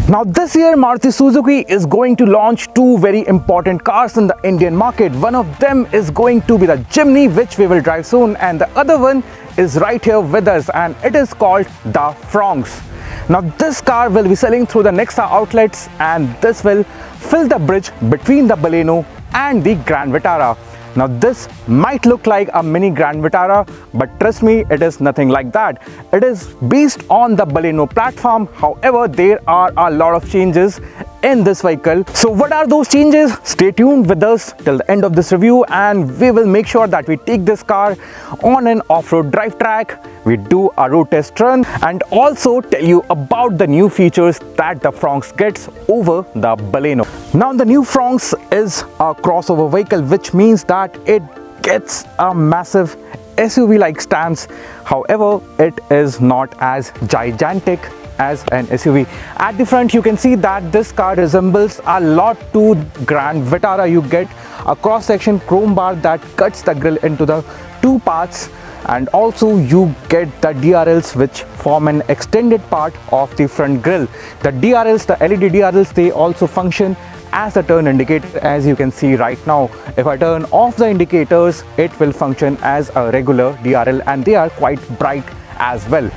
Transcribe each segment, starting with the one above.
Now this year Maruti Suzuki is going to launch two very important cars in the Indian market. One of them is going to be the Jimny, which we will drive soon, and the other one is right here with us, and it is called the Fronx. Now this car will be selling through the Nexa outlets, and this will fill the bridge between the Baleno and the Grand Vitara. Now this might look like a mini Grand Vitara, but trust me, it is nothing like that. It is based on the Baleno platform. However, there are a lot of changes in this vehicle. So what are those changes? Stay tuned with us till the end of this review, and we will make sure that we take this car on an off-road drive track. We do a road test run and also tell you about the new features that the Fronx gets over the Baleno. Now the new Fronx is a crossover vehicle, which means that it gets a massive SUV-like stance. However, it is not as gigantic as an SUV. At the front, you can see that this car resembles a lot to Grand Vitara. You get a cross-section chrome bar that cuts the grille into the two parts, and also you get the DRLs, which form an extended part of the front grille. The DRLs, the LED DRLs, they also function as a turn indicator, as you can see right now. If I turn off the indicators, it will function as a regular DRL, and they are quite bright as well.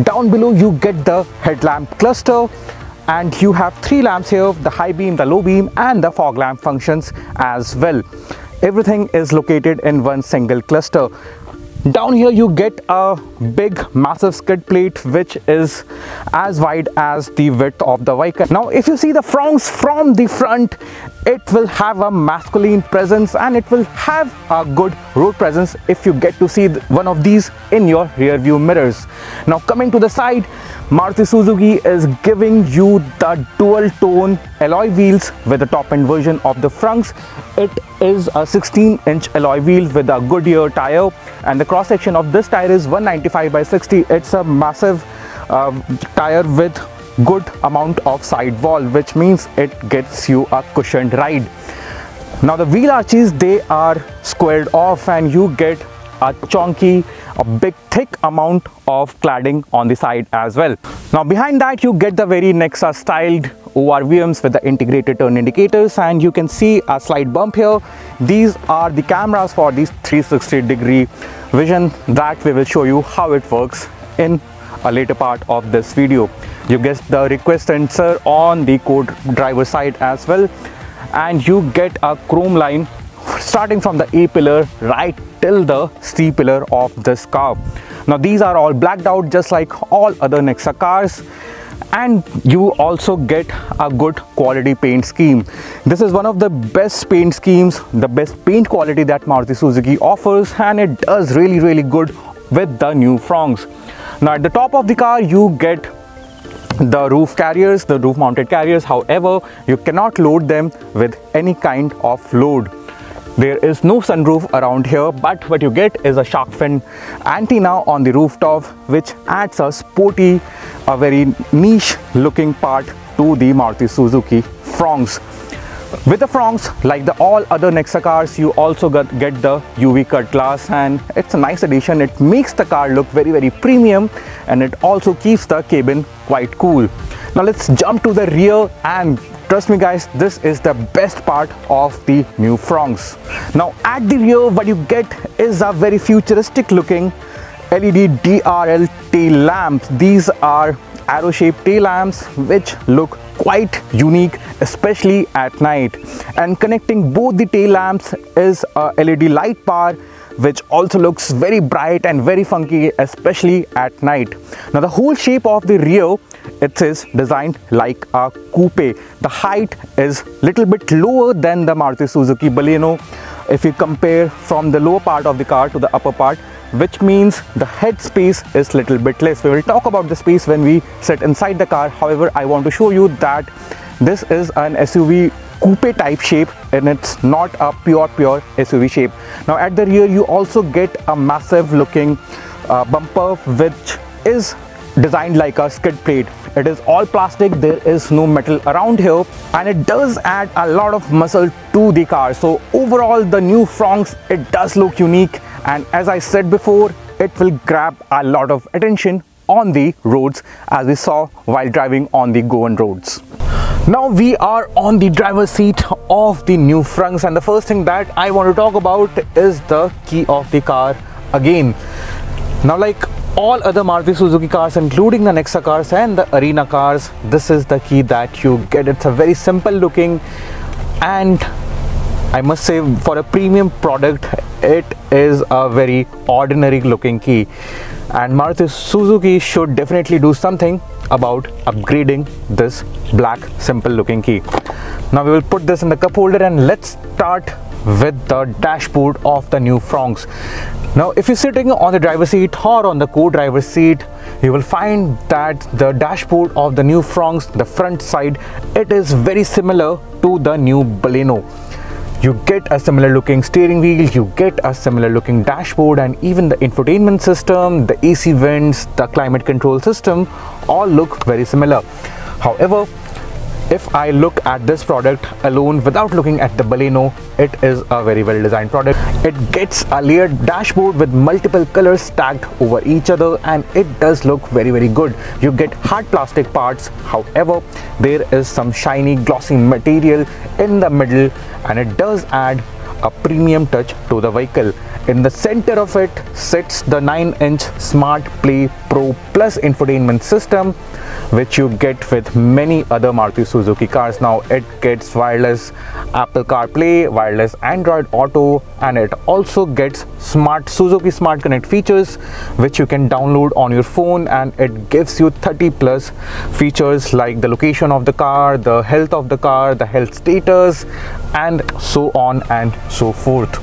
Down below you get the headlamp cluster, and you have three lamps here: the high beam, the low beam, and the fog lamp functions as well. Everything is located in one single cluster. Down here you get a big massive skid plate, which is as wide as the width of the vehicle. Now if you see the Fronx from the front, it will have a masculine presence, and it will have a good road presence if you get to see one of these in your rear view mirrors. Now coming to the side, Maruti Suzuki is giving you the dual tone alloy wheels with the top end version of the Fronx. It is a 16-inch alloy wheel with a Goodyear tire, and the cross section of this tire is 195/60. It's a massive tire with good amount of sidewall, which means it gets you a cushioned ride. Now the wheel arches, they are squared off, and you get a chunky, a big thick amount of cladding on the side as well. Now behind that you get the very Nexa styled ORVMs with the integrated turn indicators, and you can see a slight bump here. These are the cameras for these 360-degree vision that we will show you how it works in a later part of this video. You get the request sensor on the co-driver side as well, and you get a chrome line starting from the A pillar right till the C pillar of this car. Now these are all blacked out just like all other Nexa cars, and you also get a good quality paint scheme. This is one of the best paint schemes, the best paint quality that Maruti Suzuki offers, and it does really good with the new Fronx. Now at the top of the car you get the roof carriers, the roof mounted carriers. However, you cannot load them with any kind of load. There is no sunroof around here, but what you get is a shark fin antenna on the rooftop, which adds a sporty, a very niche looking part to the Maruti Suzuki Fronx. With the Fronx, like the all other Nexa cars, you also get the UV cut glass, and it's a nice addition. It makes the car look very premium, and it also keeps the cabin quite cool. Now let's jump to the rear, and trust me guys, this is the best part of the new Fronx. Now at the rear, what you get is a very futuristic looking LED DRL tail lamps. These are arrow shaped tail lamps which look quite unique, especially at night. And connecting both the tail lamps is a LED light bar, which also looks very bright and very funky, especially at night. Now the whole shape of the rear, it is designed like a coupe. The height is little bit lower than the Maruti Suzuki Baleno if you compare from the lower part of the car to the upper part, which means the head space is little bit less. We will talk about the space when we sit inside the car. However, I want to show you that this is an SUV coupe type shape, and it's not a pure SUV shape. Now at the rear you also get a massive looking bumper, which is designed like a skid plate. It is all plastic, there is no metal around here, and it does add a lot of muscle to the car. So overall the new Fronx, it does look unique, and as I said before, it will grab a lot of attention on the roads as we saw while driving on the Goan roads. Now we are on the driver's seat of the new Fronx, and the first thing that I want to talk about is the key of the car again. Now, like all other Maruti Suzuki cars, including the Nexa cars and the Arena cars, this is the key that you get. It's a very simple looking, and I must say for a premium product it is a very ordinary looking key, and Maruti Suzuki should definitely do something about upgrading this black simple looking key. Now we will put this in the cup holder, and let's start with the dashboard of the new Fronx. Now if you're sitting on the driver's seat or on the co-driver's seat, you will find that the dashboard of the new Fronx, the front side, it is very similar to the new Baleno. You get a similar looking steering wheel, you get a similar looking dashboard, and even the infotainment system, the AC vents, the climate control system all look very similar. However, if I look at this product alone without looking at the Baleno, it is a very well designed product. It gets a layered dashboard with multiple colors stacked over each other, and it does look very good. You get hard plastic parts, however there is some shiny glossy material in the middle, and it does add a premium touch to the vehicle. In the center of it sits the 9-inch Smart Play Pro Plus infotainment system, which you get with many other Maruti Suzuki cars. Now it gets wireless Apple CarPlay, wireless Android Auto, and it also gets smart Suzuki Smart Connect features, which you can download on your phone, and it gives you 30+ features like the location of the car, the health of the car, the health status, and so on and so forth.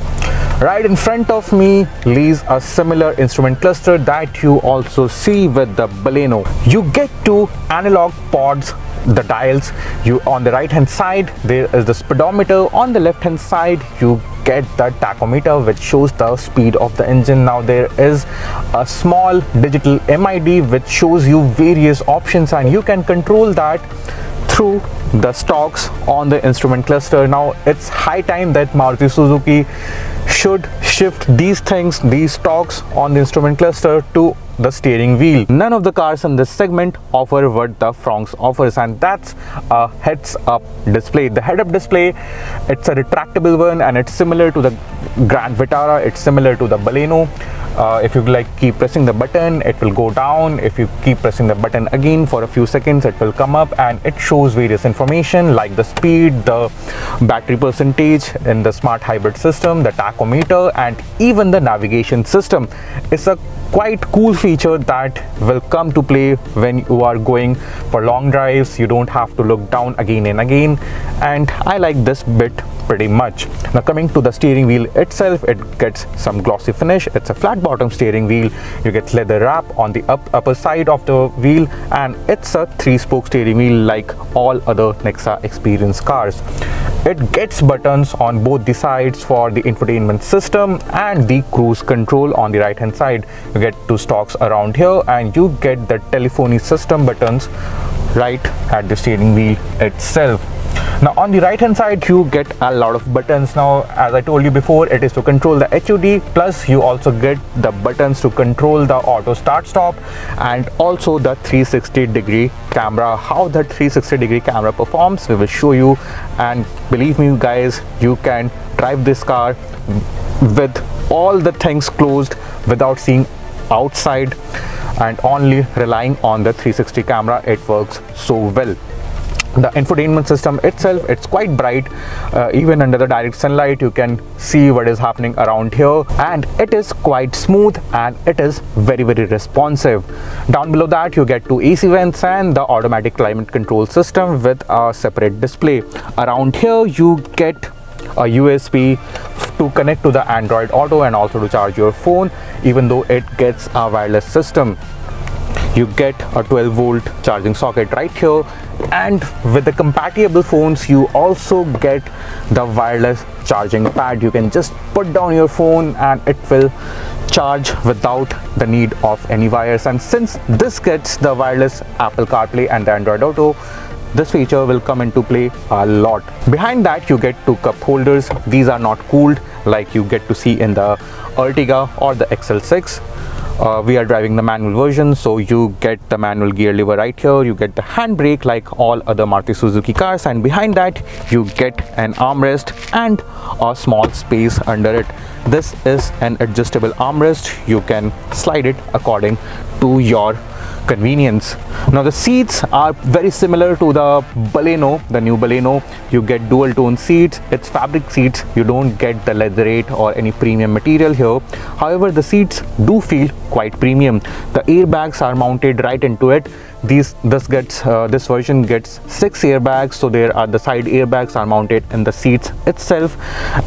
Right in front of me lays a similar instrument cluster that you also see with the Baleno. You get two analog pods, the dials. You on the right hand side there is the speedometer, on the left hand side you get the tachometer, which shows the speed of the engine. Now there is a small digital MID which shows you various options, and you can control that through the stalks on the instrument cluster. Now it's high time that Maruti Suzuki should shift these things, these stalks on the instrument cluster, to the steering wheel. None of the cars in this segment offer what the Fronx offers, and that's a heads-up display. The head-up display, it's a retractable one, and it's similar to the Grand Vitara, it's similar to the Baleno. If you keep pressing the button, it will go down. If you keep pressing the button again for a few seconds, it will come up, and it shows various information like the speed, the battery percentage in the smart hybrid system, the tachometer, and even the navigation system. It's a quite cool feature that will come to play when you are going for long drives. You don't have to look down again and again, and I like this bit pretty much. Now coming to the steering wheel itself, it gets some glossy finish. It's a flat bottom steering wheel. You get leather wrap on the upper side of the wheel, and it's a 3-spoke steering wheel like all other Nexa Experience cars. It gets buttons on both the sides for the infotainment system and the cruise control on the right hand side. You get two stalks around here, and you get the telephony system buttons right at the steering wheel itself. Now on the right hand side you get a lot of buttons. Now as I told you before, it is to control the HUD, plus you also get the buttons to control the auto start stop, and also the 360-degree camera. How the 360-degree camera performs, we will show you, and believe me guys, you can drive this car with all the things closed without seeing outside and only relying on the 360 camera. It works so well. The infotainment system itself, it's quite bright. Even under the direct sunlight you can see what is happening around here, and it is quite smooth, and it is very responsive. Down below that you get two AC vents and the automatic climate control system with a separate display. Around here you get a USB to connect to the Android Auto and also to charge your phone, even though it gets a wireless system. You get a 12-volt charging socket right here, and with the compatible phones you also get the wireless charging pad. You can just put down your phone and it will charge without the need of any wires. And since this gets the wireless Apple CarPlay and the Android Auto, this feature will come into play a lot. Behind that you get two cup holders. These are not cooled like you get to see in the Ertiga or the XL6, We are driving the manual version, so you get the manual gear lever right here, you get the handbrake like all other Maruti Suzuki cars, and behind that you get an armrest and a small space under it. This is an adjustable armrest. You can slide it according to your convenience. Now the seats are very similar to the Baleno, the new Baleno. You get dual tone seats. It's fabric seats. You don't get the leatherette or any premium material here. However, the seats do feel quite premium. The airbags are mounted right into it. This version gets 6 airbags, so there are the side airbags are mounted in the seats itself.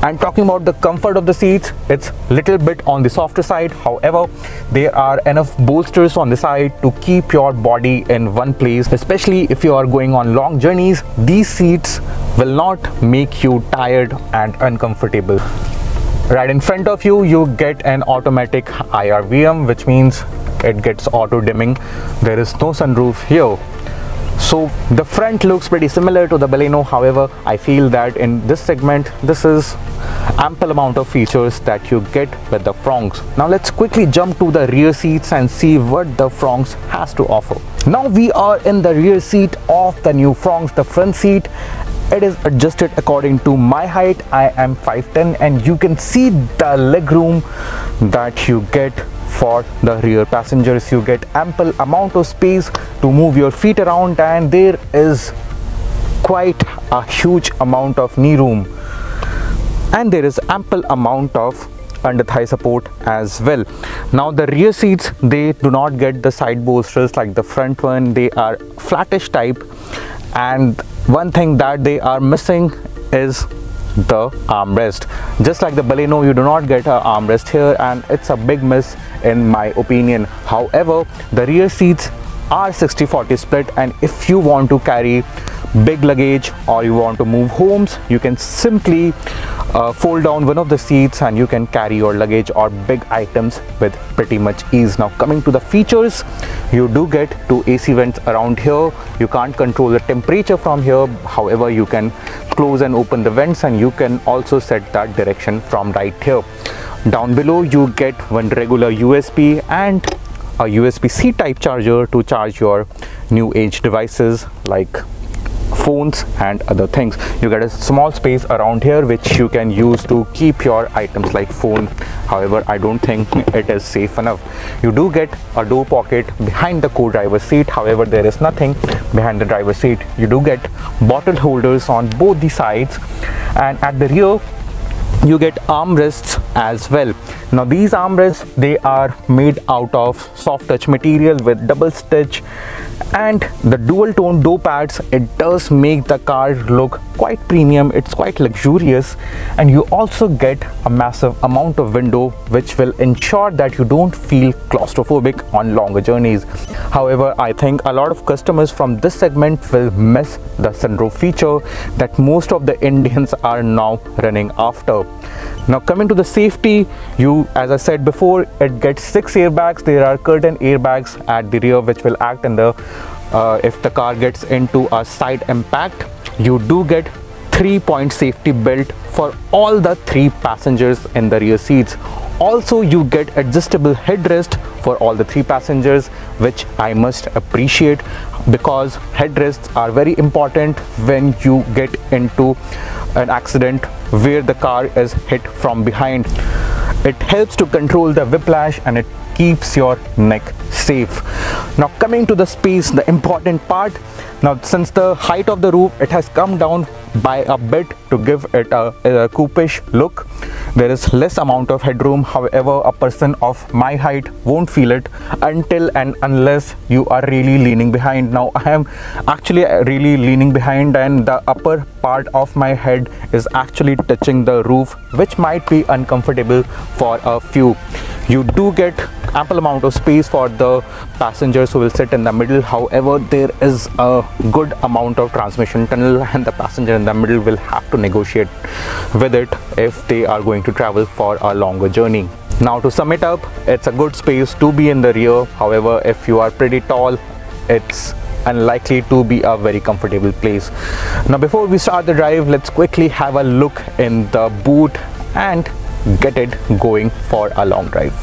And talking about the comfort of the seats, it's little bit on the softer side. However, there are enough bolsters on the side to keep your body in one place, especially if you are going on long journeys. These seats will not make you tired and uncomfortable. Right in front of you, you get an automatic IRVM, which means it gets auto dimming. There is no sunroof here. So the front looks pretty similar to the Baleno. However, I feel that in this segment, this is ample amount of features that you get with the Fronx. Now let's quickly jump to the rear seats and see what the Fronx has to offer. Now we are in the rear seat of the new Fronx, the front seat. It is adjusted according to my height. I am 5'10", and you can see the leg room that you get for the rear passengers. You get ample amount of space to move your feet around, and there is quite a huge amount of knee room, and there is ample amount of under thigh support as well. Now the rear seats, they do not get the side bolsters like the front one. They are flattish type, and one thing that they are missing is the armrest. Just like the Baleno, you do not get an armrest here, and it's a big miss in my opinion. However, the rear seats are 60-40 split, and if you want to carry big luggage or you want to move homes, you can simply fold down one of the seats and you can carry your luggage or big items with pretty much ease. Now coming to the features, you do get 2 AC vents around here. You can't control the temperature from here. However, you can close and open the vents, and you can also set that direction from right here. Down below you get one regular USB and a USB-C type charger to charge your new age devices like phones and other things. You get a small space around here which you can use to keep your items like phone. However, I don't think it is safe enough. You do get a door pocket behind the co-driver's seat. However, there is nothing behind the driver's seat. You do get bottle holders on both the sides, and at the rear you get armrests as well. Now these armrests, they are made out of soft touch material with double stitch, and the dual tone door pads, it does make the car look quite premium. It's quite luxurious, and you also get a massive amount of window which will ensure that you don't feel claustrophobic on longer journeys. However, I think a lot of customers from this segment will miss the sunroof feature that most of the Indians are now running after. Now coming to the safety, as I said before, it gets 6 airbags. There are curtain airbags at the rear which will act in the if the car gets into a side impact. You do get 3-point safety belt for all the 3 passengers in the rear seats. Also, you get adjustable headrest for all the 3 passengers, which I must appreciate, because headrests are very important when you get into an accident where the car is hit from behind. It helps to control the whiplash, and it keeps your neck safe. Now coming to the space, the important part. Now since the height of the roof, it has come down by a bit to give it a coupe-ish look. There is less amount of headroom. However, a person of my height won't feel it until and unless you are really leaning behind. Now I am actually really leaning behind, and the upper part of my head is actually touching the roof, which might be uncomfortable for a few. You do get ample amount of space for the passengers who will sit in the middle. However, there is a good amount of transmission tunnel, and the passenger in the middle will have to negotiate with it if they are going to travel for a longer journey. Now to sum it up, it's a good space to be in the rear. However, if you are pretty tall, it's unlikely to be a very comfortable place. Now before we start the drive, let's quickly have a look in the boot and get it going for a long drive.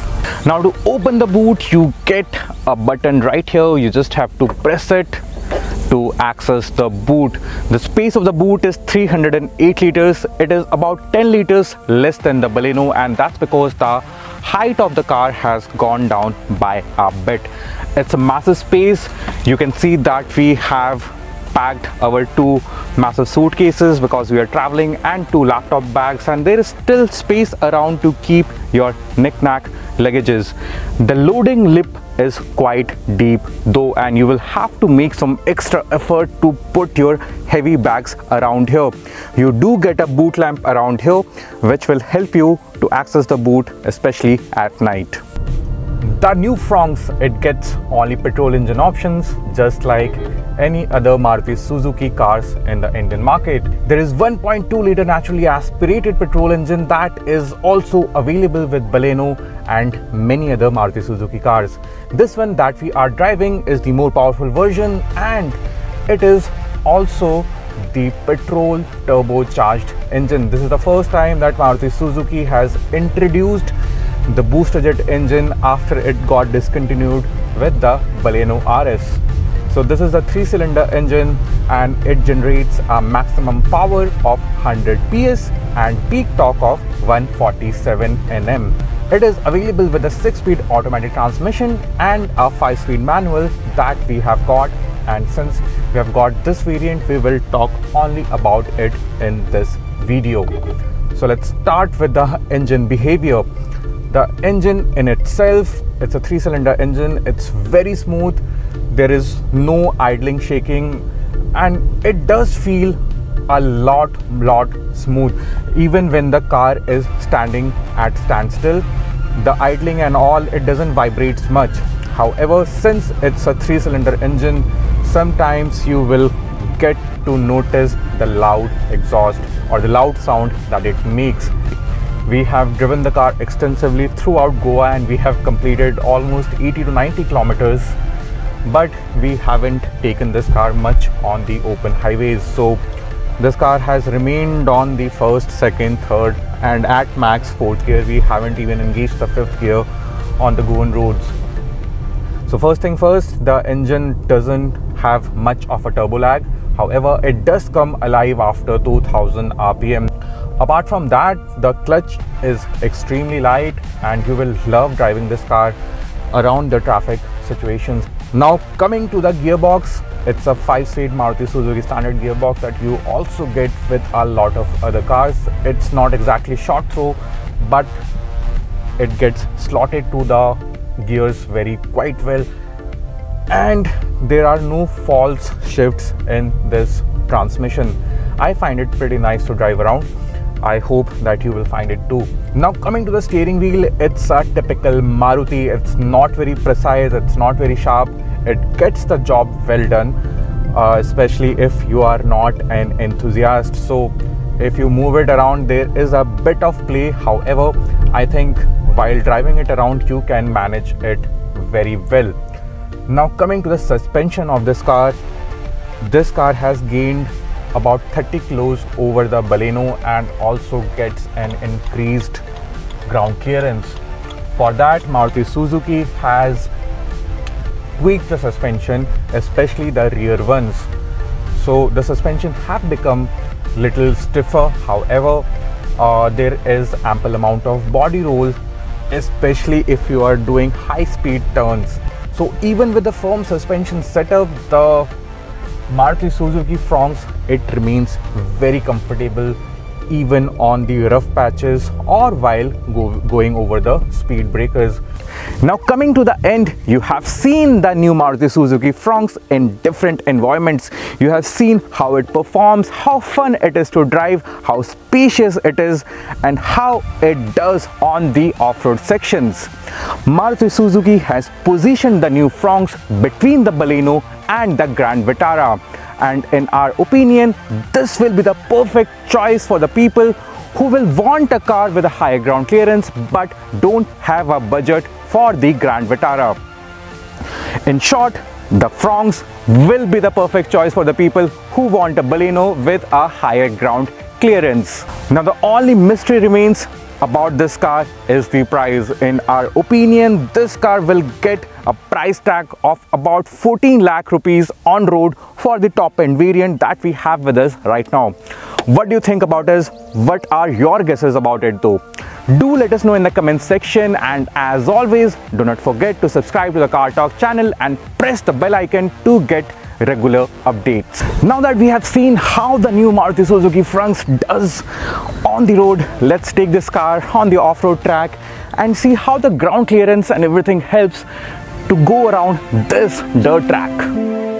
Now to open the boot, you get a button right here. You just have to press it to access the boot. The space of the boot is 308 liters. It is about 10 liters less than the Baleno, and that's because the height of the car has gone down by a bit. It's a massive space. You can see that we have packed our two massive suitcases because we are traveling, and two laptop bags, and there is still space around to keep your knick-knack luggages. The loading lip is quite deep though, and you will have to make some extra effort to put your heavy bags around here. You do get a boot lamp around here which will help you to access the boot, especially at night. The new Fronx, it gets only petrol engine options just like any other Maruti Suzuki cars in the Indian market. There is 1.2 liter naturally aspirated petrol engine that is also available with Baleno and many other Maruti Suzuki cars. This one that we are driving is the more powerful version, and it is also the petrol turbocharged engine. This is the first time that Maruti Suzuki has introduced the Boosterjet engine after it got discontinued with the Baleno RS. So this is a 3-cylinder engine, and it generates a maximum power of 100 PS and peak torque of 147 Nm. It is available with a 6-speed automatic transmission and a 5-speed manual that we have got, and since we have got this variant, we will talk only about it in this video. So let's start with the engine behavior. The engine in itself, it's a 3-cylinder engine. It's very smooth. There is no idling, shaking, and it does feel a lot smooth even when the car is standing at standstill. The idling and all, it doesn't vibrate much. However, since it's a 3-cylinder engine, sometimes you will get to notice the loud exhaust or the loud sound that it makes. We have driven the car extensively throughout Goa, and we have completed almost 80 to 90 kilometers, but we haven't taken this car much on the open highways. So this car has remained on the first, second, third, and at max 4th gear. We haven't even engaged the 5th gear on the Goan roads. So first thing first, the engine doesn't have much of a turbo lag. However, it does come alive after 2000 RPM. Apart from that, the clutch is extremely light, and you will love driving this car around the traffic situations. Now coming to the gearbox, it's a 5-speed Maruti Suzuki standard gearbox that you also get with a lot of other cars. It's not exactly short throw, but it gets slotted to the gears quite well, and there are no false shifts in this transmission. I find it pretty nice to drive around. I hope that you will find it too. Now coming to the steering wheel, it's a typical Maruti. It's not very precise, it's not very sharp. It gets the job well done, especially if you are not an enthusiast. So if you move it around, there is a bit of play. However, I think while driving it around, you can manage it very well. Now coming to the suspension of this car has gained about 30 kilos over the Baleno, and also gets an increased ground clearance. For that, Maruti Suzuki has tweaked the suspension, especially the rear ones. So the suspension have become little stiffer. However, there is ample amount of body roll, especially if you are doing high-speed turns. So even with the firm suspension setup, the Maruti Suzuki Fronx, it remains very comfortable even on the rough patches or while going over the speed breakers. Now coming to the end, you have seen the new Maruti Suzuki Fronx in different environments. You have seen how it performs, how fun it is to drive, how spacious it is, and how it does on the off-road sections. Maruti Suzuki has positioned the new Fronx between the Baleno and the Grand Vitara, and in our opinion, this will be the perfect choice for the people who will want a car with a higher ground clearance but don't have a budget for the Grand Vitara. In short, the Fronx will be the perfect choice for the people who want a Baleno with a higher ground clearance. Now the only mystery remains, about this car is the price. In our opinion, this car will get a price tag of about 14 lakh rupees on road for the top end variant that we have with us right now. What do you think about this? What are your guesses about it though? Do let us know in the comment section, and as always, do not forget to subscribe to the Car Talk channel and press the bell icon to get regular updates. Now that we have seen how the new Maruti Suzuki Fronx does on the road, let's take this car on the off-road track and see how the ground clearance and everything helps to go around this dirt track.